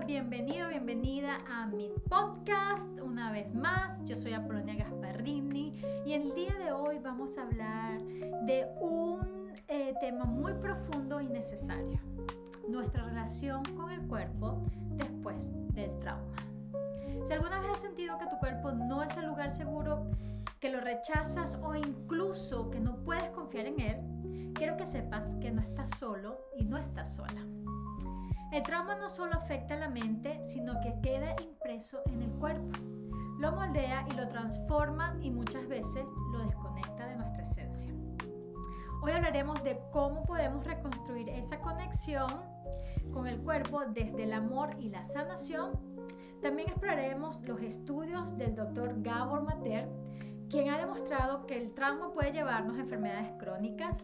Bienvenido, bienvenida a mi podcast una vez más. Yo soy Apolonia Gasparrini y el día de hoy vamos a hablar de un tema muy profundo y necesario: nuestra relación con el cuerpo después del trauma. Si alguna vez has sentido que tu cuerpo no es el lugar seguro, que lo rechazas o incluso que no puedes confiar en él, quiero que sepas que no estás solo y no estás sola. El trauma no solo afecta a la mente, sino que queda impreso en el cuerpo. Lo moldea y lo transforma y muchas veces lo desconecta de nuestra esencia. Hoy hablaremos de cómo podemos reconstruir esa conexión con el cuerpo desde el amor y la sanación. También exploraremos los estudios del Dr. Gabor Maté, quien ha demostrado que el trauma puede llevarnos a enfermedades crónicas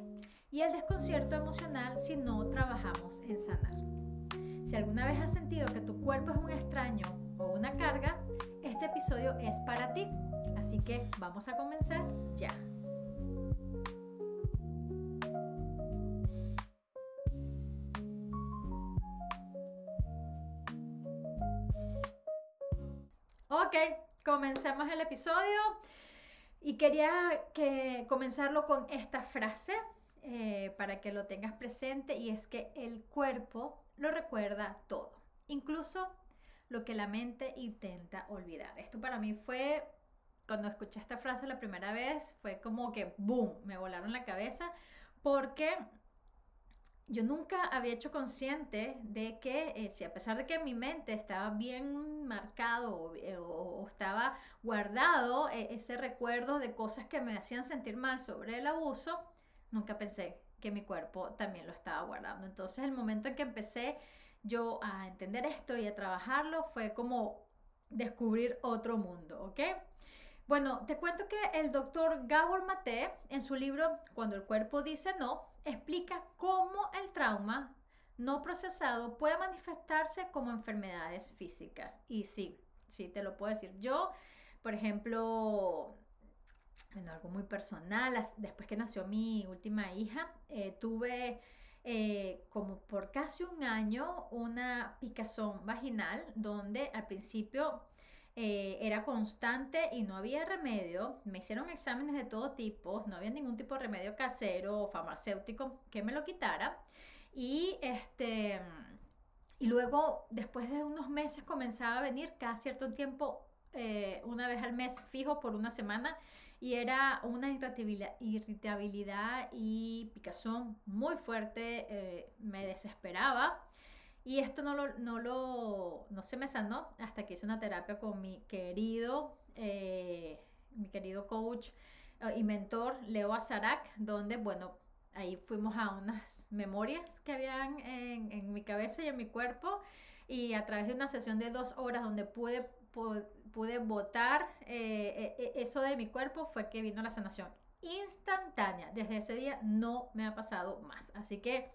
y el desconcierto emocional si no trabajamos en sanar. Si alguna vez has sentido que tu cuerpo es un extraño o una carga, este episodio es para ti. Así que vamos a comenzar ya. Ok, comencemos el episodio y quería comenzarlo con esta frase para que lo tengas presente, y es que el cuerpo lo recuerda todo, incluso lo que la mente intenta olvidar. Esto para mí fue, cuando escuché esta frase la primera vez, fue como que boom, me volaron la cabeza, porque yo nunca había hecho consciente de que si a pesar de que mi mente estaba bien marcado o estaba guardado ese recuerdo de cosas que me hacían sentir mal sobre el abuso, nunca pensé que mi cuerpo también lo estaba guardando. Entonces el momento en que empecé yo a entender esto y a trabajarlo fue como descubrir otro mundo, ¿ok? Bueno, te cuento que el doctor Gabor Maté, en su libro Cuando el cuerpo dice no, explica cómo el trauma no procesado puede manifestarse como enfermedades físicas. Y sí, te lo puedo decir. Yo, por ejemplo, bueno, algo muy personal, después que nació mi última hija, tuve como por casi un año una picazón vaginal donde al principio era constante y no había remedio. Me hicieron exámenes de todo tipo, no había ningún tipo de remedio casero o farmacéutico que me lo quitara. Y luego, después de unos meses, comenzaba a venir cada cierto tiempo, una vez al mes fijo por una semana, y era una irritabilidad y picazón muy fuerte. Me desesperaba. Y esto no se me sanó hasta que hice una terapia con mi querido coach y mentor Leo Azarak, donde, bueno, ahí fuimos a unas memorias que habían en mi cabeza y en mi cuerpo, y a través de una sesión de 2 horas donde pude botar eso de mi cuerpo, fue que vino la sanación instantánea. Desde ese día no me ha pasado más. Así que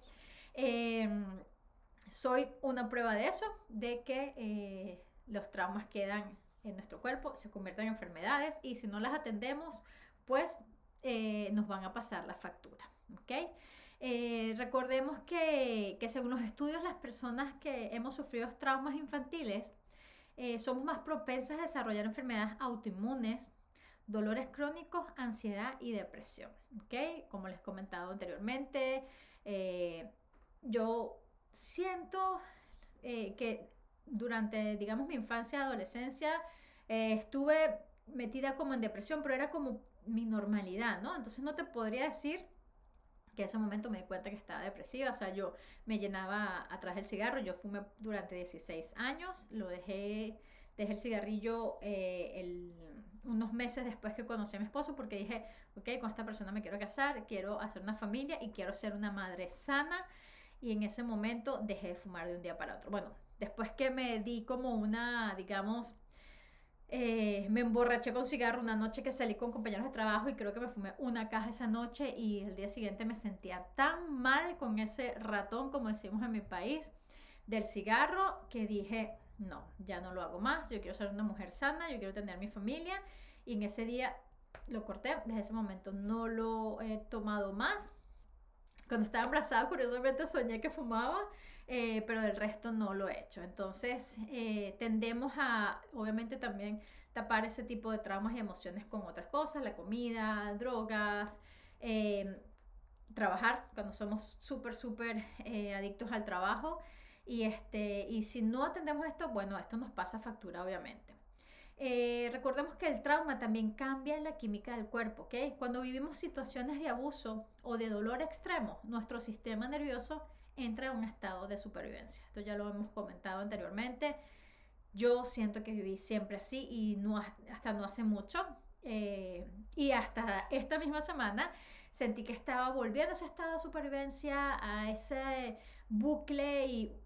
soy una prueba de eso, de que los traumas quedan en nuestro cuerpo, se convierten en enfermedades, y si no las atendemos, pues nos van a pasar la factura, ¿ok? Recordemos que según los estudios, las personas que hemos sufrido traumas infantiles somos más propensas a desarrollar enfermedades autoinmunes, dolores crónicos, ansiedad y depresión, ¿ok? Como les he comentado anteriormente, yo siento que durante, digamos, mi infancia y adolescencia estuve metida como en depresión, pero era como mi normalidad, ¿no? Entonces no te podría decir que en ese momento me di cuenta que estaba depresiva. O sea, yo me llenaba atrás del cigarro. Yo fumé durante 16 años, dejé el cigarrillo unos meses después que conocí a mi esposo, porque dije, ok, con esta persona me quiero casar, quiero hacer una familia y quiero ser una madre sana. Y en ese momento dejé de fumar de un día para otro. Bueno, después que me di como una, digamos, me emborraché con cigarro una noche que salí con compañeros de trabajo, y creo que me fumé una caja esa noche, y el día siguiente me sentía tan mal con ese ratón, como decimos en mi país, del cigarro, que dije, no, ya no lo hago más. Yo quiero ser una mujer sana, yo quiero tener mi familia, y en ese día lo corté. Desde ese momento no lo he tomado más. Cuando estaba embarazada, curiosamente, soñé que fumaba. pero del resto no lo he hecho. Entonces tendemos a, obviamente también, tapar ese tipo de traumas y emociones con otras cosas, la comida, drogas, eh, trabajar, cuando somos súper adictos al trabajo. Y si no atendemos esto, bueno, esto nos pasa factura, obviamente. Recordemos que el trauma también cambia la química del cuerpo, ¿ok? Cuando vivimos situaciones de abuso o de dolor extremo, nuestro sistema nervioso entra en un estado de supervivencia. Esto ya lo hemos comentado anteriormente. Yo siento que viví siempre así y hasta no hace mucho. Y hasta esta misma semana sentí que estaba volviendo a ese estado de supervivencia, a ese bucle y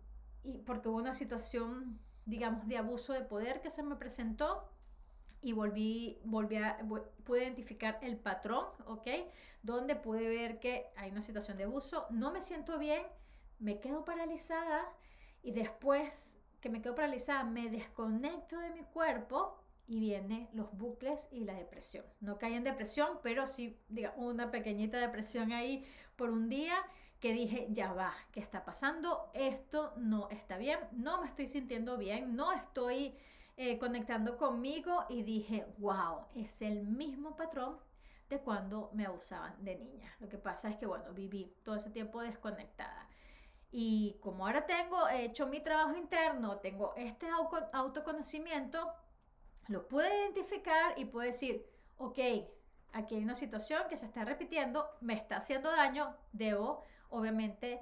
porque hubo una situación, digamos, de abuso de poder que se me presentó y pude identificar el patrón, ¿ok? Donde pude ver que hay una situación de abuso, no me siento bien, me quedo paralizada y después que me quedo paralizada me desconecto de mi cuerpo y vienen los bucles y la depresión. No caí en depresión, pero sí, digamos, una pequeñita depresión ahí por un día que dije, ya va, ¿qué está pasando? Esto no está bien, no me estoy sintiendo bien, no estoy conectando conmigo y dije, wow, es el mismo patrón de cuando me abusaban de niña. Lo que pasa es que, bueno, viví todo ese tiempo desconectada. Y como ahora tengo hecho mi trabajo interno, tengo este autoconocimiento, lo pude identificar y puedo decir, ok, aquí hay una situación que se está repitiendo, me está haciendo daño, debo obviamente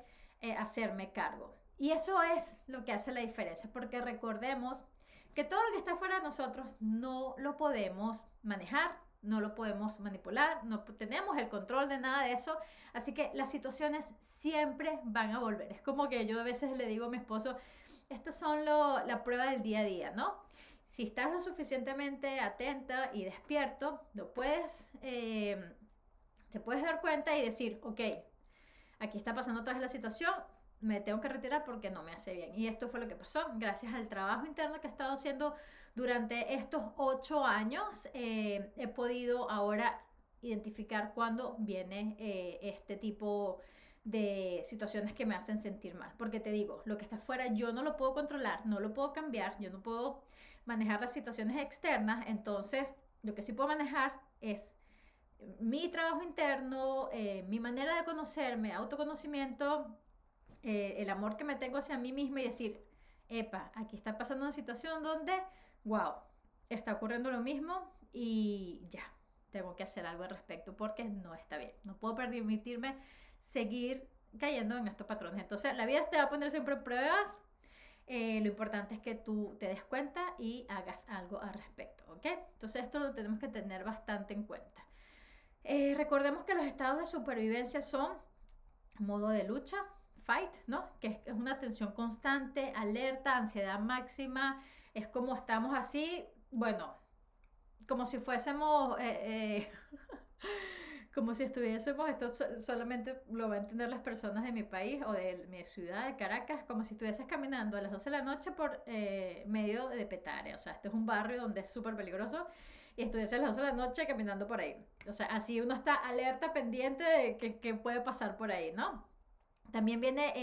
hacerme cargo. Y eso es lo que hace la diferencia, porque recordemos que todo lo que está fuera de nosotros no lo podemos manejar, no lo podemos manipular, no tenemos el control de nada de eso, así que las situaciones siempre van a volver. Es como que yo a veces le digo a mi esposo, estas son la prueba del día a día, ¿no? Si estás lo suficientemente atenta y despierto, te puedes dar cuenta y decir, ok, aquí está pasando otra vez la situación, me tengo que retirar porque no me hace bien. Y esto fue lo que pasó. Gracias al trabajo interno que he estado haciendo durante estos 8 años, he podido ahora identificar cuándo viene este tipo de situaciones que me hacen sentir mal. Porque te digo, lo que está afuera yo no lo puedo controlar, no lo puedo cambiar, yo no puedo manejar las situaciones externas. Entonces, lo que sí puedo manejar es mi trabajo interno, mi manera de conocerme, autoconocimiento, el amor que me tengo hacia mí misma y decir, epa, aquí está pasando una situación donde, wow, está ocurriendo lo mismo y ya, tengo que hacer algo al respecto porque no está bien. No puedo permitirme seguir cayendo en estos patrones. Entonces, la vida te va a poner siempre pruebas. Lo importante es que tú te des cuenta y hagas algo al respecto, ¿ok? Entonces, esto lo tenemos que tener bastante en cuenta. Recordemos que los estados de supervivencia son modo de lucha, fight, ¿no? Que es una tensión constante, alerta, ansiedad máxima. Es como estamos así, bueno, como si fuésemos, como si estuviésemos, esto solamente lo van a entender las personas de mi país o de mi ciudad, de Caracas, como si estuvieses caminando a las 12 de la noche por medio de Petare. O sea, este es un barrio donde es súper peligroso y estuviese a las 12 de la noche caminando por ahí. O sea, así uno está alerta, pendiente de que puede pasar por ahí, ¿no? También viene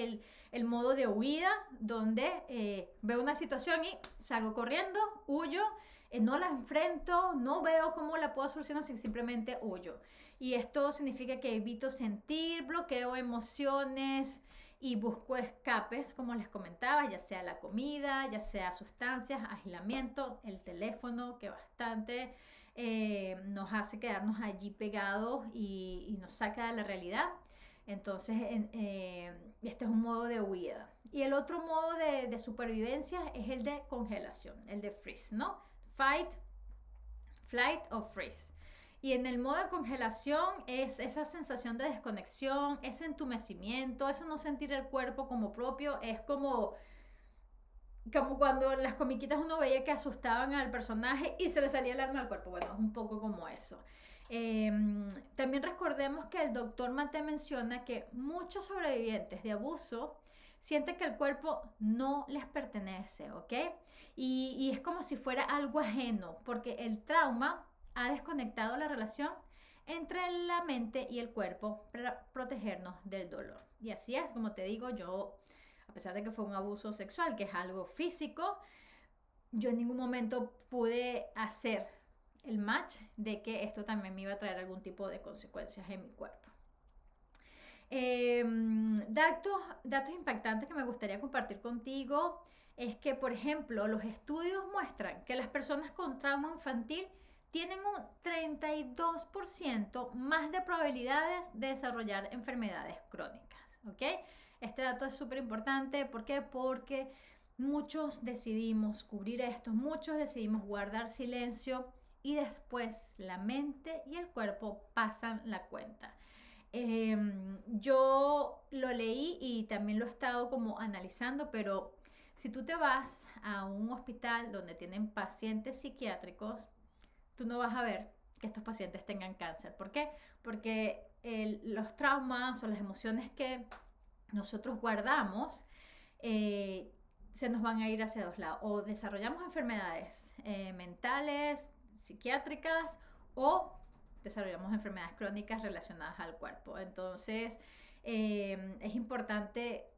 el modo de huida, donde veo una situación y salgo corriendo, huyo, no la enfrento, no veo cómo la puedo solucionar, simplemente huyo. Y esto significa que evito sentir, bloqueo emociones y busco escapes, como les comentaba, ya sea la comida, ya sea sustancias, aislamiento, el teléfono, que bastante nos hace quedarnos allí pegados y nos saca de la realidad. Entonces, este es un modo de huida. Y el otro modo de supervivencia es el de congelación, el de freeze, ¿no? Fight, flight o freeze. Y en el modo de congelación es esa sensación de desconexión, ese entumecimiento, eso no sentir el cuerpo como propio, es como cuando las comiquitas uno veía que asustaban al personaje y se le salía el alma al cuerpo. Bueno, es un poco como eso. También recordemos que el doctor Mate menciona que muchos sobrevivientes de abuso sienten que el cuerpo no les pertenece, ¿ok? Y es como si fuera algo ajeno, porque el trauma ha desconectado la relación entre la mente y el cuerpo para protegernos del dolor. Y así es, como te digo, yo a pesar de que fue un abuso sexual, que es algo físico, yo en ningún momento pude hacer el match de que esto también me iba a traer algún tipo de consecuencias en mi cuerpo. Datos impactantes que me gustaría compartir contigo es que, por ejemplo, los estudios muestran que las personas con trauma infantil tienen un 32% más de probabilidades de desarrollar enfermedades crónicas, ¿ok? Este dato es súper importante. ¿Por qué? Porque muchos decidimos cubrir esto, muchos decidimos guardar silencio y después la mente y el cuerpo pasan la cuenta. Yo lo leí y también lo he estado como analizando, pero si tú te vas a un hospital donde tienen pacientes psiquiátricos, tú no vas a ver que estos pacientes tengan cáncer. ¿Por qué? Porque los traumas o las emociones que nosotros guardamos se nos van a ir hacia dos lados. O desarrollamos enfermedades mentales, psiquiátricas, o desarrollamos enfermedades crónicas relacionadas al cuerpo. Entonces, es importante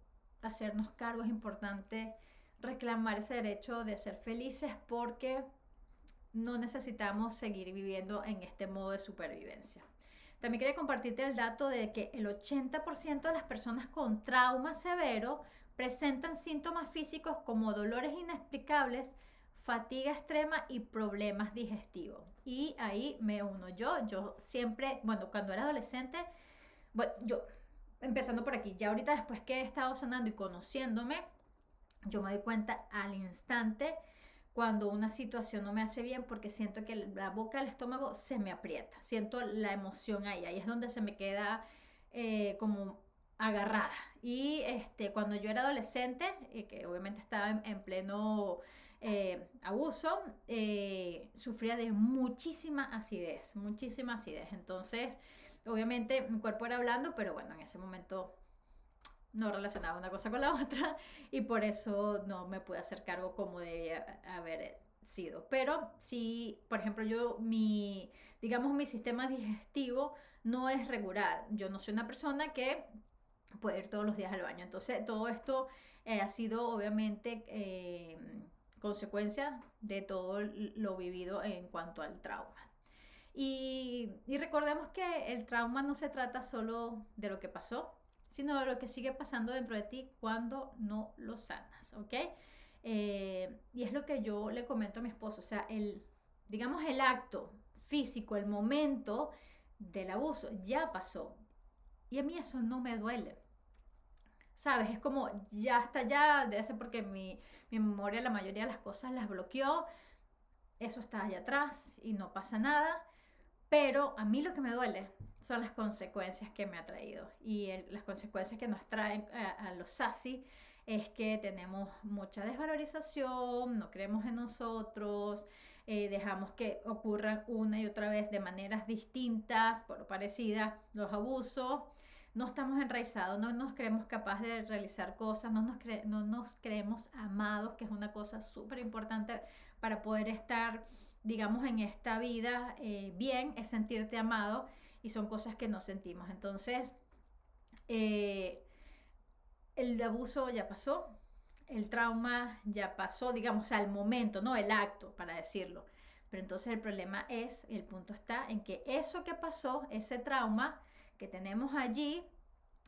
hacernos cargo, es importante reclamar ese derecho de ser felices, porque no necesitamos seguir viviendo en este modo de supervivencia. También quería compartirte el dato de que el 80% de las personas con trauma severo presentan síntomas físicos como dolores inexplicables, fatiga extrema y problemas digestivos. Y ahí me uno yo siempre, bueno, cuando era adolescente, bueno, yo, empezando por aquí, ya ahorita después que he estado sanando y conociéndome, yo me doy cuenta al instante cuando una situación no me hace bien, porque siento que la boca del estómago se me aprieta, siento la emoción ahí es donde se me queda como agarrada. Y cuando yo era adolescente, que obviamente estaba en pleno abuso, sufría de muchísima acidez, entonces obviamente mi cuerpo era blando, pero bueno, en ese momento no relacionaba una cosa con la otra y por eso no me pude hacer cargo como debía haber sido. Pero sí, por ejemplo, digamos, mi sistema digestivo no es regular. Yo no soy una persona que puede ir todos los días al baño. Entonces, todo esto ha sido obviamente consecuencia de todo lo vivido en cuanto al trauma. Y recordemos que el trauma no se trata solo de lo que pasó, sino de lo que sigue pasando dentro de ti cuando no lo sanas, ¿ok? Y es lo que yo le comento a mi esposo, o sea, digamos, el acto físico, el momento del abuso ya pasó y a mí eso no me duele, ¿sabes? Es como, ya está, ya debe ser porque mi memoria la mayoría de las cosas las bloqueó, eso está allá atrás y no pasa nada. Pero a mí lo que me duele son las consecuencias que me ha traído. Y las consecuencias que nos traen a los SASI es que tenemos mucha desvalorización, no creemos en nosotros, dejamos que ocurran una y otra vez de maneras distintas, por parecidas, los abusos. No estamos enraizados, no nos creemos capaces de realizar cosas, no nos creemos amados, que es una cosa súper importante para poder estar, digamos, en esta vida bien, es sentirte amado, y son cosas que no sentimos. Entonces, el abuso ya pasó, el trauma ya pasó, digamos, al momento, no el acto, para decirlo. Pero entonces el problema es, el punto está en que eso que pasó, ese trauma que tenemos allí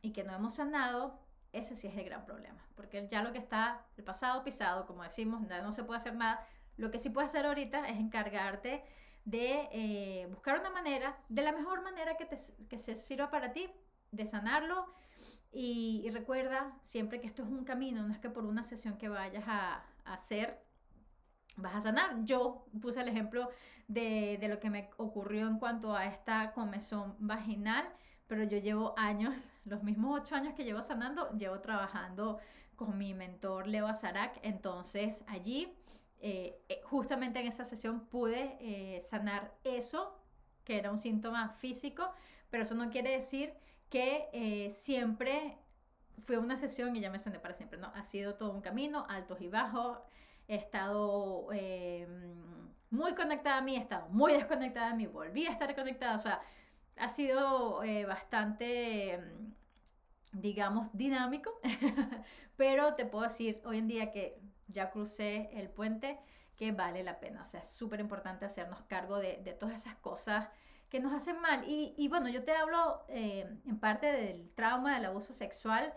y que no hemos sanado, ese sí es el gran problema. Porque ya lo que está, el pasado pisado, como decimos, no se puede hacer nada. Lo que sí puedes hacer ahorita es encargarte de buscar una manera, de la mejor manera que se sirva para ti, de sanarlo. Y recuerda siempre que esto es un camino, no es que por una sesión que vayas a hacer vas a sanar. Yo puse el ejemplo de lo que me ocurrió en cuanto a esta comezón vaginal, pero yo llevo años, los mismos 8 años que llevo sanando, llevo trabajando con mi mentor Leo Azarac. Entonces allí justamente en esa sesión pude sanar eso, que era un síntoma físico, pero eso no quiere decir que siempre fue una sesión y ya me sané para siempre, no, ha sido todo un camino, altos y bajos. He estado muy conectada a mí, he estado muy desconectada a mí, volví a estar conectada, o sea, ha sido bastante digamos, dinámico, pero te puedo decir hoy en día que ya crucé el puente, que vale la pena. O sea, es súper importante hacernos cargo de todas esas cosas que nos hacen mal. Y bueno, yo te hablo en parte del trauma del abuso sexual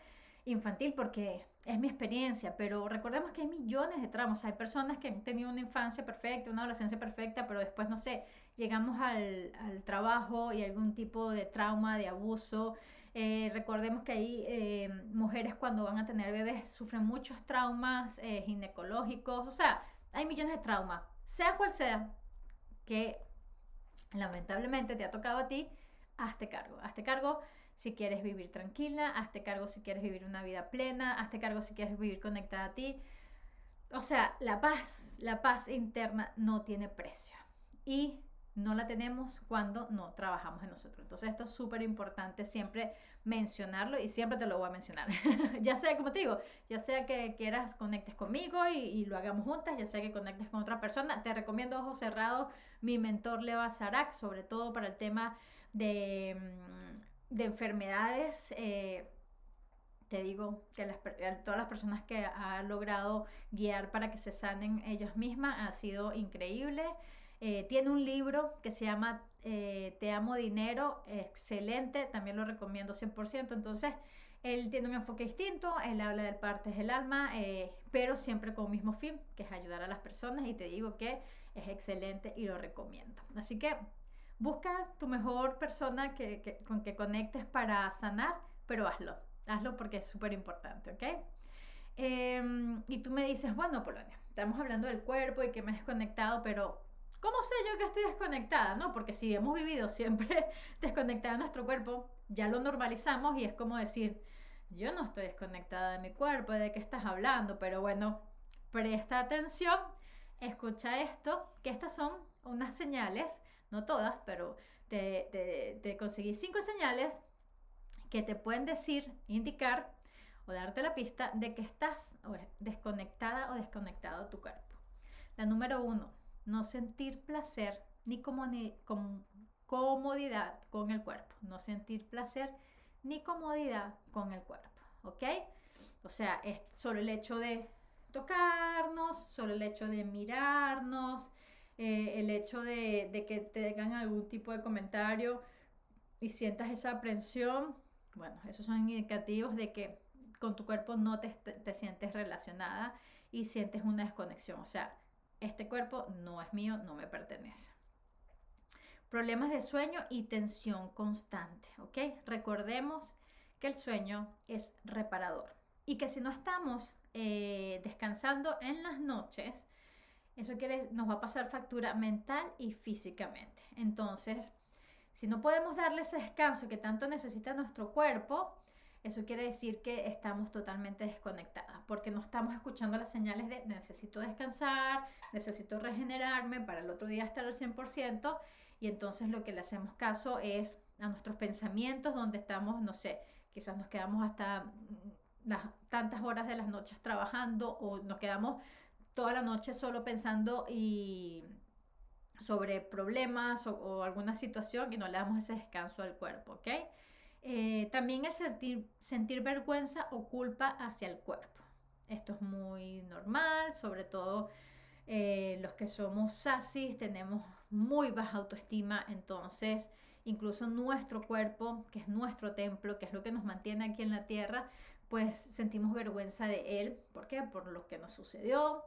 infantil porque es mi experiencia, pero recordemos que hay millones de traumas. Hay personas que han tenido una infancia perfecta, una adolescencia perfecta, pero después, no sé, llegamos al trabajo y algún tipo de trauma, de abuso. Recordemos que hay mujeres cuando van a tener bebés sufren muchos traumas ginecológicos, o sea, hay millones de traumas, sea cual sea, que lamentablemente te ha tocado a ti, hazte cargo si quieres vivir tranquila, hazte cargo si quieres vivir una vida plena, hazte cargo si quieres vivir conectada a ti. O sea, la paz interna no tiene precio y no la tenemos cuando no trabajamos en nosotros. Entonces esto es súper importante siempre mencionarlo y siempre te lo voy a mencionar. Ya sea, como te digo, ya sea que quieras conectes conmigo y lo hagamos juntas, ya sea que conectes con otra persona, te recomiendo ojos cerrados mi mentor Leva Sarak, sobre todo para el tema de enfermedades. Te digo que todas las personas que ha logrado guiar para que se sanen ellas mismas ha sido increíble. Tiene un libro que se llama Te amo dinero, excelente, también lo recomiendo 100%. Entonces, él tiene un enfoque distinto, él habla de partes del alma, pero siempre con un mismo fin, que es ayudar a las personas, y te digo que es excelente y lo recomiendo. Así que busca tu mejor persona con que conectes para sanar, pero hazlo porque es súper importante, ¿ok? Y tú me dices, bueno, Polonia, estamos hablando del cuerpo y que me he desconectado, pero ¿cómo sé yo que estoy desconectada? ¿No? Porque si hemos vivido siempre desconectada de nuestro cuerpo, ya lo normalizamos y es como decir, yo no estoy desconectada de mi cuerpo, ¿de qué estás hablando? Pero bueno, presta atención, escucha esto, que estas son unas señales, no todas, pero te conseguí 5 señales que te pueden decir, indicar o darte la pista de que estás desconectada o desconectado de tu cuerpo. La número 1, no sentir placer ni comodidad con el cuerpo. No sentir placer ni comodidad con el cuerpo, ¿ok? O sea, es solo el hecho de tocarnos, solo el hecho de mirarnos, el hecho de que te hagan algún tipo de comentario y sientas esa aprensión. Bueno, esos son indicativos de que con tu cuerpo no te sientes relacionada y sientes una desconexión. O sea, este cuerpo no es mío, no me pertenece. Problemas de sueño y tensión constante, ¿ok? Recordemos que el sueño es reparador y que si no estamos descansando en las noches, eso nos va a pasar factura mental y físicamente. Entonces, si no podemos darle ese descanso que tanto necesita nuestro cuerpo, eso quiere decir que estamos totalmente desconectadas, porque no estamos escuchando las señales de necesito descansar, necesito regenerarme para el otro día estar al 100%, y entonces lo que le hacemos caso es a nuestros pensamientos, donde estamos, no sé, quizás nos quedamos hasta las tantas horas de las noches trabajando o nos quedamos toda la noche solo pensando y sobre problemas o alguna situación y no le damos ese descanso al cuerpo, ¿ok? También el sentir vergüenza o culpa hacia el cuerpo. Esto es muy normal, sobre todo los que somos sasis tenemos muy baja autoestima, entonces incluso nuestro cuerpo, que es nuestro templo, que es lo que nos mantiene aquí en la tierra, pues sentimos vergüenza de él. ¿Por qué? Por lo que nos sucedió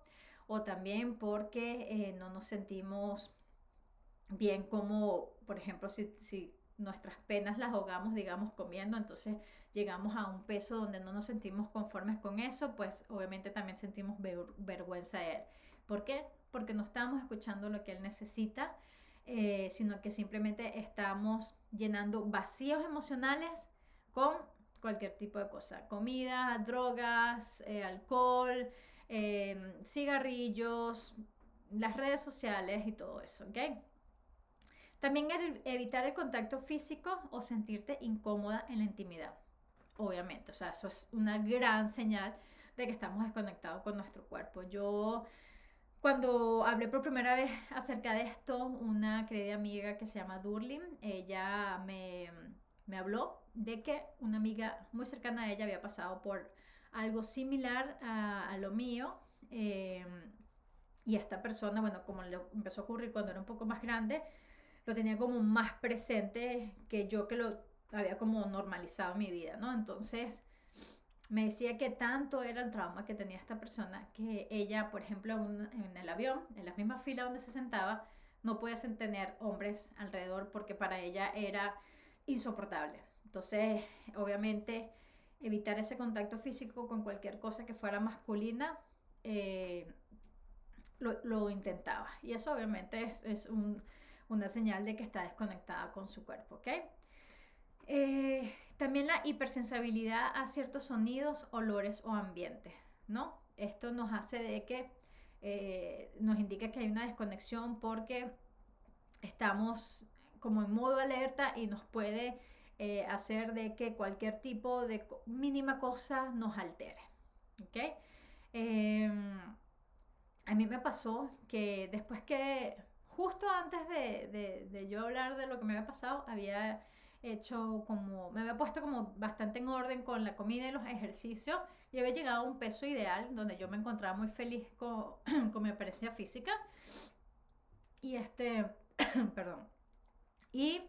o también porque no nos sentimos bien como, por ejemplo, si nuestras penas las ahogamos, digamos, comiendo, entonces llegamos a un peso donde no nos sentimos conformes con eso, pues obviamente también sentimos vergüenza de él. ¿Por qué? Porque no estamos escuchando lo que él necesita, sino que simplemente estamos llenando vacíos emocionales con cualquier tipo de cosa, comida, drogas, alcohol, cigarrillos, las redes sociales y todo eso, ¿ok? También evitar el contacto físico o sentirte incómoda en la intimidad. Obviamente, o sea, eso es una gran señal de que estamos desconectados con nuestro cuerpo. Yo, cuando hablé por primera vez acerca de esto, una querida amiga que se llama Durlin, ella me habló de que una amiga muy cercana a ella había pasado por algo similar a lo mío. Y esta persona, bueno, como le empezó a ocurrir cuando era un poco más grande, lo tenía como más presente que yo, que lo había como normalizado en mi vida, ¿no? Entonces me decía que tanto era el trauma que tenía esta persona que ella, por ejemplo, en el avión, en la misma fila donde se sentaba, no podía tener hombres alrededor porque para ella era insoportable. Entonces, obviamente, evitar ese contacto físico con cualquier cosa que fuera masculina, lo intentaba. Y eso obviamente una señal de que está desconectada con su cuerpo, ¿ok? También la hipersensibilidad a ciertos sonidos, olores o ambientes, ¿no? Esto nos hace de que nos indica que hay una desconexión porque estamos como en modo alerta y nos puede hacer de que cualquier tipo de mínima cosa nos altere, ¿ok? A mí me pasó que después que, justo antes de yo hablar de lo que me había pasado, había hecho como, me había puesto como bastante en orden con la comida y los ejercicios y había llegado a un peso ideal donde yo me encontraba muy feliz con mi apariencia física. Y perdón. Y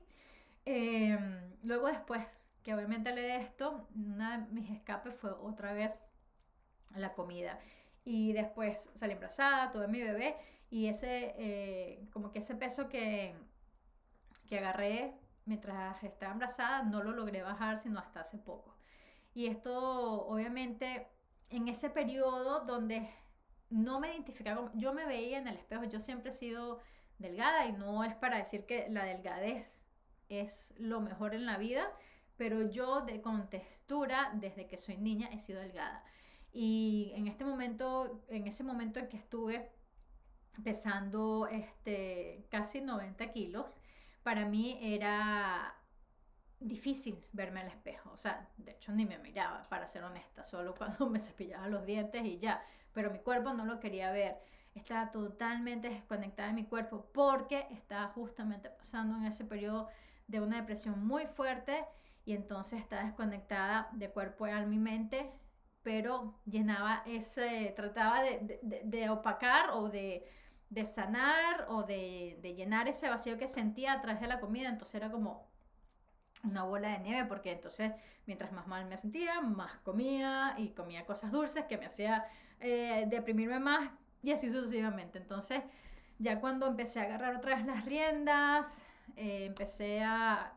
luego después, que obviamente le de esto, una de mis escapes fue otra vez la comida. Y después salí embarazada, tuve mi bebé y como que ese peso que agarré mientras estaba embarazada no lo logré bajar sino hasta hace poco. Y esto obviamente en ese periodo donde no me identificaba, yo me veía en el espejo, yo siempre he sido delgada y no es para decir que la delgadez es lo mejor en la vida, pero yo con textura desde que soy niña he sido delgada. Y en ese momento en que estuve pesando casi 90 kilos, para mí era difícil verme al espejo. O sea, de hecho ni me miraba, para ser honesta, solo cuando me cepillaba los dientes y ya. Pero mi cuerpo no lo quería ver. Estaba totalmente desconectada de mi cuerpo porque estaba justamente pasando en ese periodo de una depresión muy fuerte y entonces estaba desconectada de cuerpo, alma y mente, pero trataba de opacar o de sanar o de llenar ese vacío que sentía a través de la comida. Entonces era como una bola de nieve porque entonces mientras más mal me sentía, más comía y comía cosas dulces que me hacía deprimirme más y así sucesivamente. Entonces ya cuando empecé a agarrar otra vez las riendas,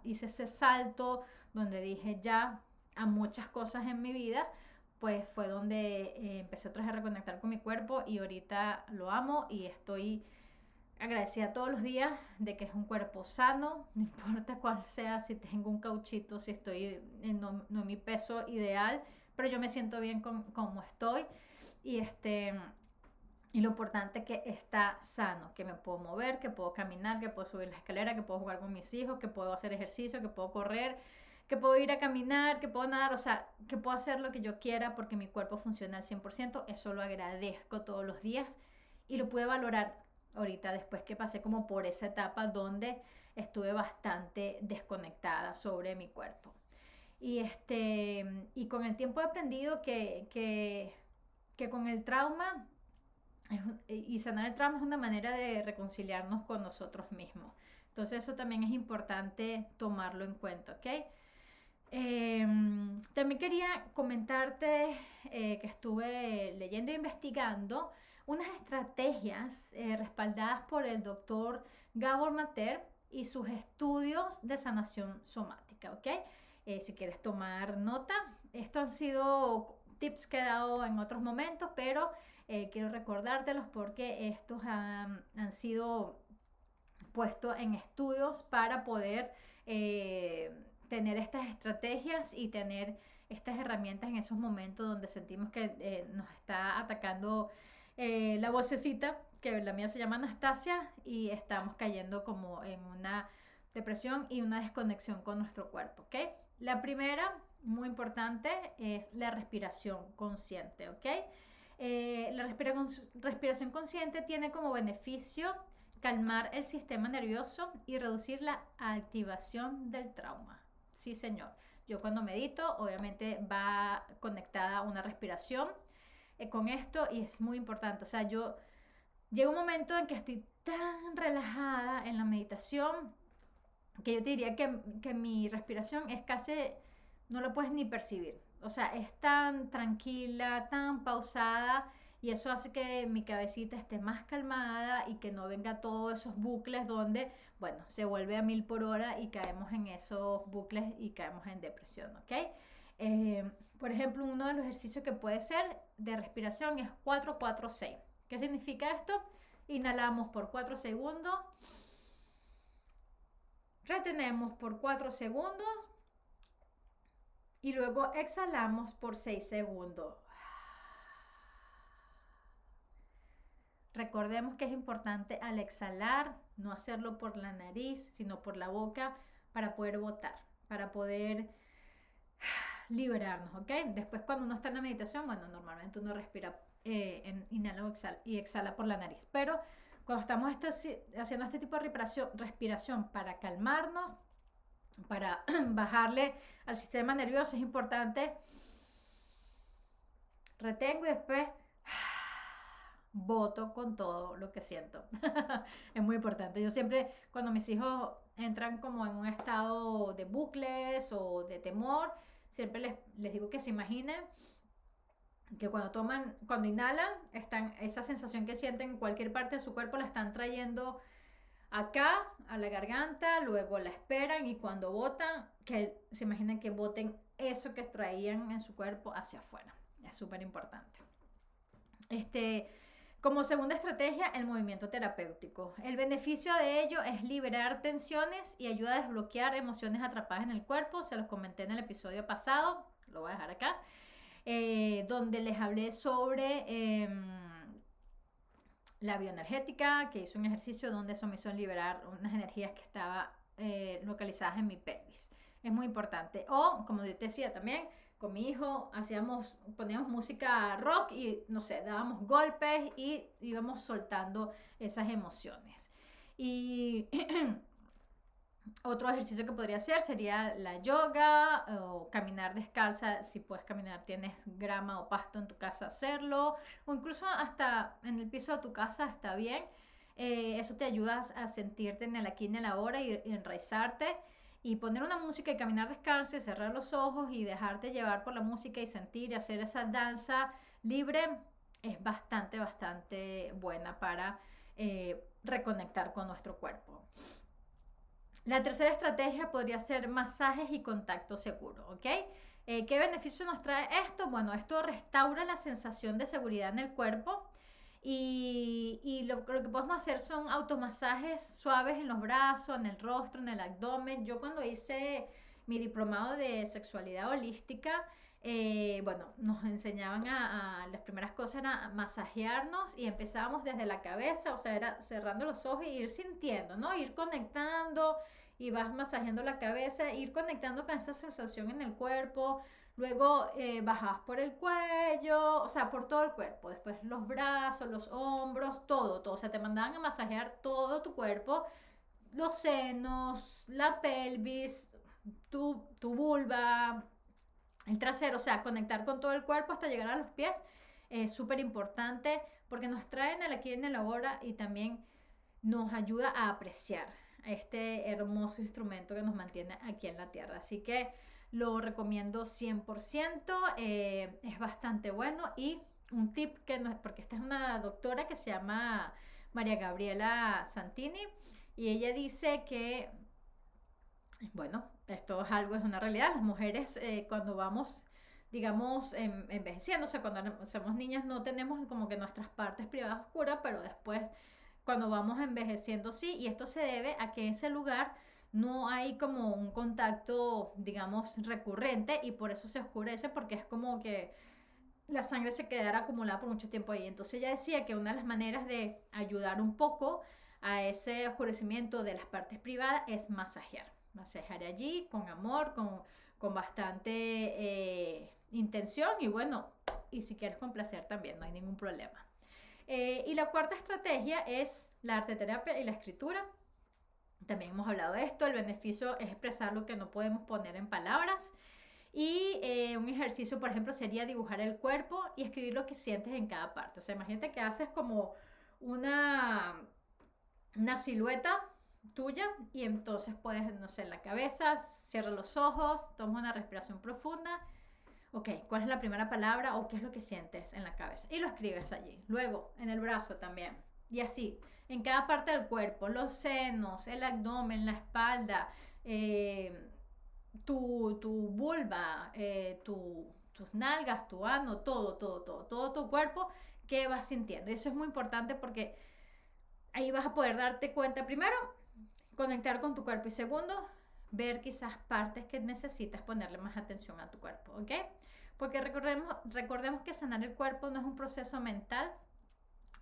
hice ese salto donde dije ya a muchas cosas en mi vida, pues fue donde empecé otra vez a reconectar con mi cuerpo y ahorita lo amo y estoy agradecida todos los días de que es un cuerpo sano, no importa cuál sea, si tengo un cauchito, si estoy no en mi peso ideal, pero yo me siento bien como estoy y y lo importante es que está sano, que me puedo mover, que puedo caminar, que puedo subir la escalera, que puedo jugar con mis hijos, que puedo hacer ejercicio, que puedo correr, que puedo ir a caminar, que puedo nadar, o sea, que puedo hacer lo que yo quiera porque mi cuerpo funciona al 100%. Eso lo agradezco todos los días y lo pude valorar ahorita después que pasé como por esa etapa donde estuve bastante desconectada sobre mi cuerpo. Y con el tiempo he aprendido que con el trauma y sanar el trauma es una manera de reconciliarnos con nosotros mismos. Entonces eso también es importante tomarlo en cuenta, ¿ok? También quería comentarte que estuve leyendo e investigando unas estrategias respaldadas por el doctor Gabor Maté y sus estudios de sanación somática, ¿ok? Si quieres tomar nota, estos han sido tips que he dado en otros momentos, pero quiero recordártelos porque estos han sido puestos en estudios para poder tener estas estrategias y tener estas herramientas en esos momentos donde sentimos que nos está atacando la vocecita, que la mía se llama Anastasia, y estamos cayendo como en una depresión y una desconexión con nuestro cuerpo, ¿ok? La primera, muy importante, es la respiración consciente, ¿ok? La respiración consciente tiene como beneficio calmar el sistema nervioso y reducir la activación del trauma. Sí, señor. Yo cuando medito, obviamente va conectada a una respiración con esto y es muy importante. O sea, yo llega un momento en que estoy tan relajada en la meditación que yo te diría que mi respiración es casi, no lo puedes ni percibir. O sea, es tan tranquila, tan pausada y eso hace que mi cabecita esté más calmada y que no venga todos esos bucles donde, bueno, se vuelve a 1000 por hora y caemos en esos bucles y caemos en depresión, ¿ok? Por ejemplo, uno de los ejercicios que puede ser de respiración es 4-4-6. ¿Qué significa esto? Inhalamos por 4 segundos. Retenemos por 4 segundos y luego exhalamos por 6 segundos. Recordemos que es importante al exhalar no hacerlo por la nariz, sino por la boca para poder botar, para poder liberarnos, ¿ok? Después cuando uno está en la meditación, bueno, normalmente uno respira, inhala y exhala por la nariz, pero cuando estamos haciendo este tipo de respiración para calmarnos, para bajarle al sistema nervioso, es importante. Retengo y después boto con todo lo que siento. Es muy importante. Yo siempre, cuando mis hijos entran como en un estado de bucles o de temor, siempre les digo que se imaginen que cuando inhalan, esa sensación que sienten en cualquier parte de su cuerpo la están trayendo acá, a la garganta, luego la esperan y cuando botan, que se imaginen que boten eso que traían en su cuerpo hacia afuera. Es súper importante. Como segunda estrategia, el movimiento terapéutico. El beneficio de ello es liberar tensiones y ayuda a desbloquear emociones atrapadas en el cuerpo. Se los comenté en el episodio pasado, lo voy a dejar acá, donde les hablé sobre la bioenergética, que hice un ejercicio donde eso me hizo liberar unas energías que estaban localizadas en mi pelvis. Es muy importante. O, como yo te decía también, con mi hijo poníamos música rock y, no sé, dábamos golpes y íbamos soltando esas emociones. Y otro ejercicio que podría hacer sería la yoga o caminar descalza. Si puedes caminar, tienes grama o pasto en tu casa, hacerlo. O incluso hasta en el piso de tu casa está bien. Eso te ayuda a sentirte en el aquí y en el ahora y enraizarte. Y poner una música y caminar descalzo, cerrar los ojos y dejarte llevar por la música y sentir y hacer esa danza libre es bastante, bastante buena para reconectar con nuestro cuerpo. La tercera estrategia podría ser masajes y contacto seguro, ¿ok? ¿Qué beneficio nos trae esto? Bueno, esto restaura la sensación de seguridad en el cuerpo. Y lo que podemos hacer son automasajes suaves en los brazos, en el rostro, en el abdomen. Yo cuando hice mi diplomado de sexualidad holística, bueno, nos enseñaban las primeras cosas era masajearnos y empezábamos desde la cabeza, o sea, era cerrando los ojos e ir sintiendo, ¿no? Ir conectando y vas masajeando la cabeza, ir conectando con esa sensación en el cuerpo. Luego bajabas por el cuello, o sea, por todo el cuerpo. Después los brazos, los hombros, todo, todo. O sea, te mandaban a masajear todo tu cuerpo, los senos, la pelvis, tu vulva, el trasero. O sea, conectar con todo el cuerpo hasta llegar a los pies. Es súper importante porque nos traen el aquí en el ahora y también nos ayuda a apreciar este hermoso instrumento que nos mantiene aquí en la tierra. Así que lo recomiendo 100%, es bastante bueno. Y un tip que no es, porque esta es una doctora que se llama María Gabriela Santini y ella dice que, bueno, esto es algo, es una realidad, las mujeres cuando vamos, digamos, envejeciendo, o sea, cuando somos niñas no tenemos como que nuestras partes privadas oscuras, pero después cuando vamos envejeciendo sí, y esto se debe a que en ese lugar no hay como un contacto, digamos, recurrente y por eso se oscurece porque es como que la sangre se quedará acumulada por mucho tiempo ahí. Entonces ella decía que una de las maneras de ayudar un poco a ese oscurecimiento de las partes privadas es masajear. Masajear allí con amor, con bastante intención y bueno, y si quieres con placer también, no hay ningún problema. Y la cuarta estrategia es la arteterapia y la escritura. También hemos hablado de esto, el beneficio es expresar lo que no podemos poner en palabras. Y un ejercicio, por ejemplo, sería dibujar el cuerpo y escribir lo que sientes en cada parte. O sea, imagínate que haces como una, una silueta tuya y entonces puedes, no sé, en la cabeza, cierra los ojos, toma una respiración profunda. Ok, ¿cuál es la primera palabra o qué es lo que sientes en la cabeza? Y lo escribes allí. Luego, en el brazo también. Y así, en cada parte del cuerpo, los senos, el abdomen, la espalda, eh, tu vulva, tus nalgas, tu ano, todo tu cuerpo, ¿qué vas sintiendo? Y eso es muy importante porque ahí vas a poder darte cuenta, primero, conectar con tu cuerpo y segundo, ver quizás partes que necesitas ponerle más atención a tu cuerpo, ¿ok? Porque recordemos que sanar el cuerpo no es un proceso mental,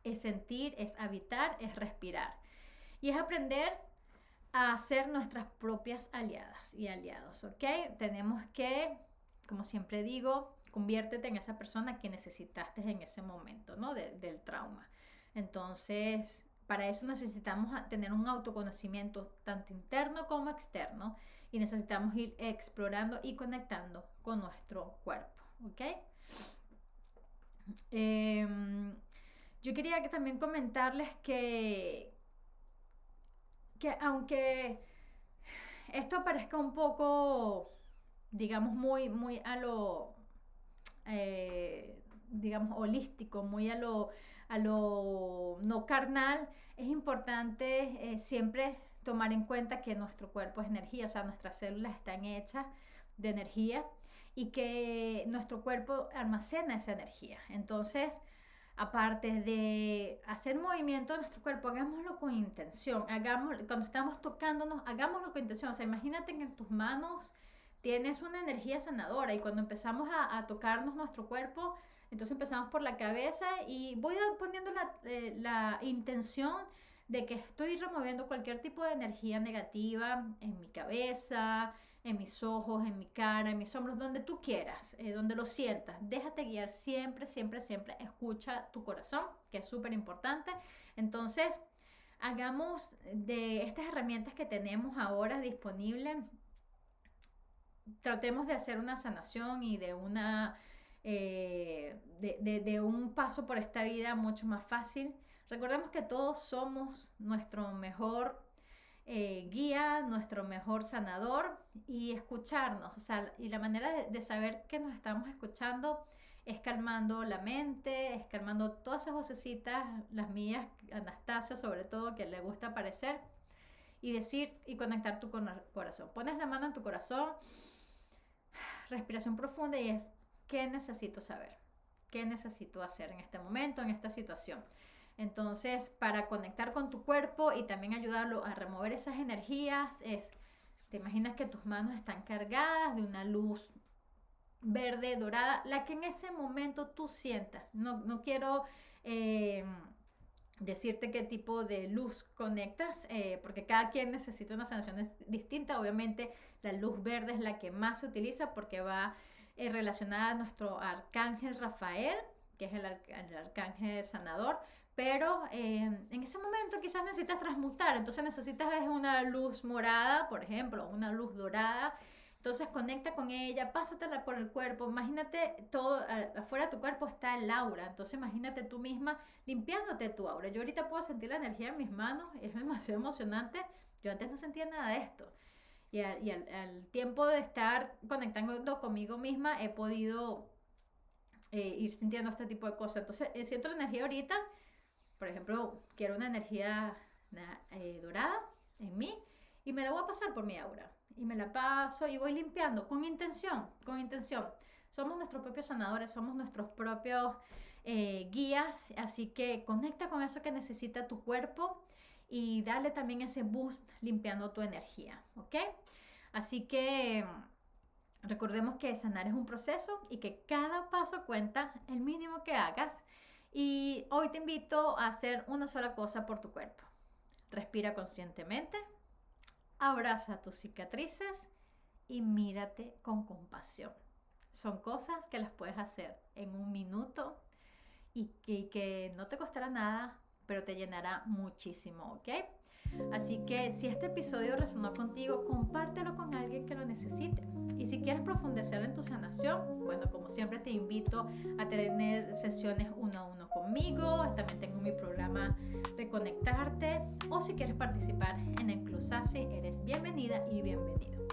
es sentir, es habitar, es respirar. Y es aprender a ser nuestras propias aliadas y aliados, ¿ok? Tenemos que, como siempre digo, conviértete en esa persona que necesitaste en ese momento, ¿no? Del trauma. Entonces, para eso necesitamos tener un autoconocimiento tanto interno como externo y necesitamos ir explorando y conectando con nuestro cuerpo, ¿ok? Eh, yo quería que también comentarles que aunque esto parezca un poco, digamos, muy a lo, digamos, holístico, muy a lo no carnal, es importante siempre tomar en cuenta que nuestro cuerpo es energía, o sea, nuestras células están hechas de energía y que nuestro cuerpo almacena esa energía. Entonces, aparte de hacer movimiento de nuestro cuerpo, hagámoslo con intención. Cuando estamos tocándonos, hagámoslo con intención. O sea, imagínate que en tus manos tienes una energía sanadora y cuando empezamos a tocarnos nuestro cuerpo, entonces empezamos por la cabeza y voy poniendo la intención de que estoy removiendo cualquier tipo de energía negativa en mi cabeza, en mis ojos, en mi cara, en mis hombros, donde tú quieras, donde lo sientas. Déjate guiar siempre, siempre, siempre. Escucha tu corazón, que es súper importante. Entonces, hagamos de estas herramientas que tenemos ahora disponibles, tratemos de hacer una sanación y de una de un paso por esta vida mucho más fácil. Recordemos que todos somos nuestro mejor guía, nuestro mejor sanador y escucharnos. O sea, y la manera de saber que nos estamos escuchando es calmando la mente, es calmando todas esas vocecitas, las mías, Anastasia sobre todo, que le gusta aparecer, y decir y conectar tu corazón. Pones la mano en tu corazón, respiración profunda y es, ¿qué necesito saber? ¿Qué necesito hacer en este momento, en esta situación? Entonces, para conectar con tu cuerpo y también ayudarlo a remover esas energías, te imaginas que tus manos están cargadas de una luz verde, dorada, la que en ese momento tú sientas. No quiero decirte qué tipo de luz conectas, porque cada quien necesita una sanación distinta. Obviamente, la luz verde es la que más se utiliza porque va relacionada a nuestro arcángel Rafael, que es el arcángel sanador. Pero en ese momento quizás necesitas transmutar, entonces necesitas una luz morada, por ejemplo, una luz dorada. Entonces conecta con ella, pásatela por el cuerpo. Imagínate todo, afuera de tu cuerpo está el aura. Entonces imagínate tú misma limpiándote tu aura. Yo ahorita puedo sentir la energía en mis manos, es demasiado emocionante. Yo antes no sentía nada de esto. Al tiempo de estar conectando conmigo misma, he podido ir sintiendo este tipo de cosas. Entonces siento la energía ahorita. Por ejemplo, quiero una energía dorada en mí y me la voy a pasar por mi aura. Y me la paso y voy limpiando con intención, con intención. Somos nuestros propios sanadores, somos nuestros propios guías, así que conecta con eso que necesita tu cuerpo y dale también ese boost limpiando tu energía, ¿ok? Así que recordemos que sanar es un proceso y que cada paso cuenta, el mínimo que hagas. Y hoy te invito a hacer una sola cosa por tu cuerpo. Respira conscientemente, abraza tus cicatrices y mírate con compasión. Son cosas que las puedes hacer en un minuto y que no te costará nada, pero te llenará muchísimo, ¿ok? Así que si este episodio resonó contigo, compártelo con alguien que lo necesite. Y si quieres profundizar en tu sanación, bueno, como siempre te invito a tener sesiones 1-a-1 conmigo. También tengo mi programa Reconectarte. O si quieres participar en el Club Sassy, eres bienvenida y bienvenido.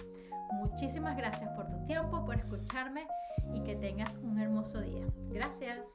Muchísimas gracias por tu tiempo, por escucharme y que tengas un hermoso día. Gracias.